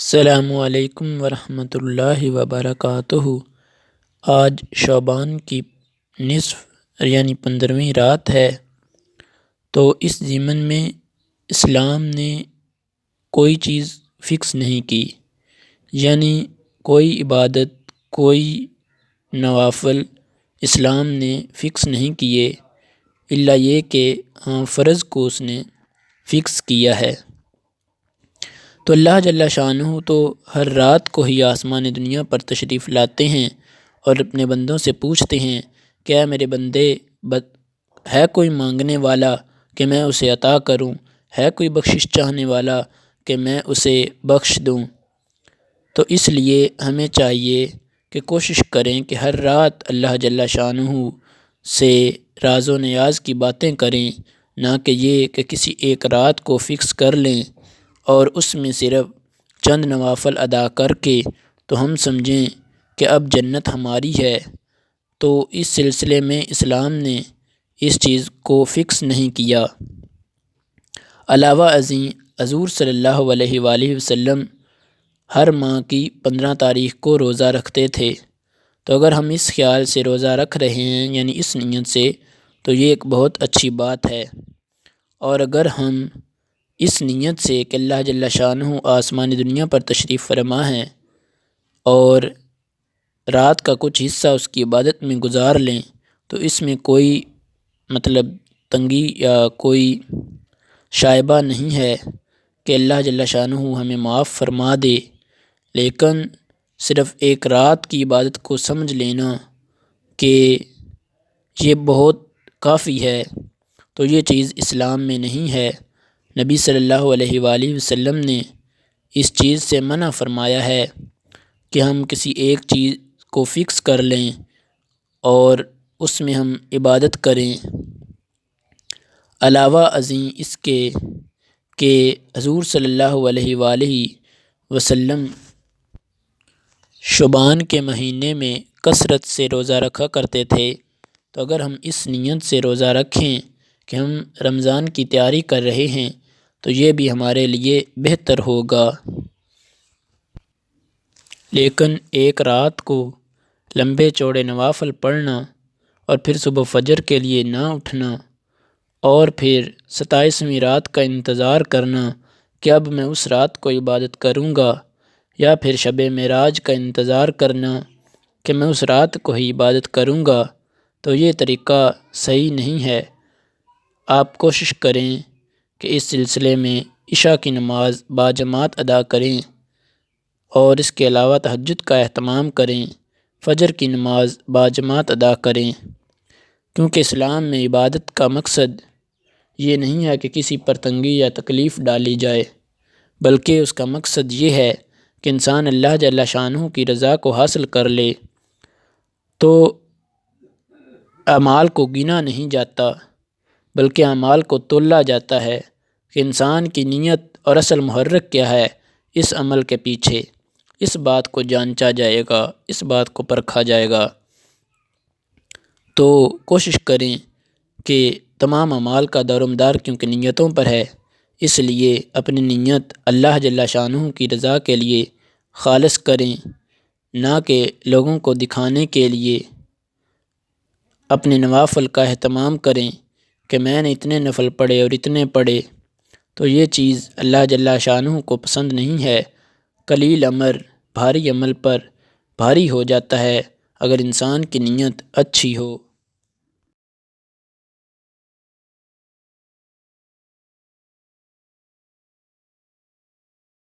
السلام علیکم ورحمۃ اللہ وبرکاتہ۔ آج شعبان کی نصف یعنی 15ویں رات ہے، تو اس ضمن میں اسلام نے کوئی چیز فکس نہیں کی، یعنی کوئی عبادت، کوئی نوافل اسلام نے فکس نہیں کیے، الا یہ کہ فرض کو اس نے فکس کیا ہے۔ تو اللہ جل شانہ تو ہر رات کو ہی آسمان دنیا پر تشریف لاتے ہیں اور اپنے بندوں سے پوچھتے ہیں، کیا میرے بندے ہے کوئی مانگنے والا کہ میں اسے عطا کروں، ہے کوئی بخشش چاہنے والا کہ میں اسے بخش دوں۔ تو اس لیے ہمیں چاہیے کہ کوشش کریں کہ ہر رات اللہ جل شانہ سے راز و نیاز کی باتیں کریں، نہ کہ یہ کہ کسی ایک رات کو فکس کر لیں اور اس میں صرف چند نوافل ادا کر کے تو ہم سمجھیں کہ اب جنت ہماری ہے۔ تو اس سلسلے میں اسلام نے اس چیز کو فکس نہیں کیا۔ علاوہ ازیں حضور صلی اللہ علیہ وآلہ وسلم ہر ماہ کی 15 تاریخ کو روزہ رکھتے تھے۔ تو اگر ہم اس خیال سے روزہ رکھ رہے ہیں، یعنی اس نیت سے، تو یہ ایک بہت اچھی بات ہے۔ اور اگر ہم اس نیت سے کہ اللہ جل شانہ آسمانی دنیا پر تشریف فرما ہے اور رات کا کچھ حصہ اس کی عبادت میں گزار لیں، تو اس میں کوئی تنگی یا کوئی شائبہ نہیں ہے کہ اللہ جل شانہ ہمیں معاف فرما دے، لیکن صرف ایک رات کی عبادت کو سمجھ لینا کہ یہ بہت کافی ہے، تو یہ چیز اسلام میں نہیں ہے۔ نبی صلی اللہ علیہ وآلہ وسلم نے اس چیز سے منع فرمایا ہے کہ ہم کسی ایک چیز کو فکس کر لیں اور اس میں ہم عبادت کریں۔ علاوہ ازیں اس کے کہ حضور صلی اللہ علیہ وآلہ وسلم شعبان کے مہینے میں کثرت سے روزہ رکھا کرتے تھے۔ تو اگر ہم اس نیت سے روزہ رکھیں کہ ہم رمضان کی تیاری کر رہے ہیں، تو یہ بھی ہمارے لیے بہتر ہوگا۔ لیکن ایک رات کو لمبے چوڑے نوافل پڑھنا اور پھر صبح فجر کے لیے نہ اٹھنا اور پھر 27ویں رات کا انتظار کرنا کہ اب میں اس رات کو عبادت کروں گا، یا پھر شب معراج کا انتظار کرنا کہ میں اس رات کو ہی عبادت کروں گا، تو یہ طریقہ صحیح نہیں ہے۔ آپ کوشش کریں کہ اس سلسلے میں عشاء کی نماز باجماعت ادا کریں اور اس کے علاوہ تہجد کا اہتمام کریں، فجر کی نماز باجماعت ادا کریں، کیونکہ اسلام میں عبادت کا مقصد یہ نہیں ہے کہ کسی پر تنگی یا تکلیف ڈالی جائے، بلکہ اس کا مقصد یہ ہے کہ انسان اللہ جل شانہ کی رضا کو حاصل کر لے۔ تو اعمال کو گنا نہیں جاتا، بلکہ اعمال کو تولا جاتا ہے کہ انسان کی نیت اور اصل محرک کیا ہے اس عمل کے پیچھے۔ اس بات کو جانچا جائے گا، اس بات کو پرکھا جائے گا۔ تو کوشش کریں کہ تمام اعمال کا دار و مدار کیونکہ نیتوں پر ہے، اس لیے اپنی نیت اللہ جل شانہ کی رضا کے لیے خالص کریں، نہ کہ لوگوں کو دکھانے کے لیے اپنے نوافل کا اہتمام کریں کہ میں نے اتنے نفل پڑھے اور اتنے پڑھے۔ تو یہ چیز اللہ جل شانہ کو پسند نہیں ہے۔ قلیل امر بھاری عمل پر بھاری ہو جاتا ہے اگر انسان کی نیت اچھی ہو۔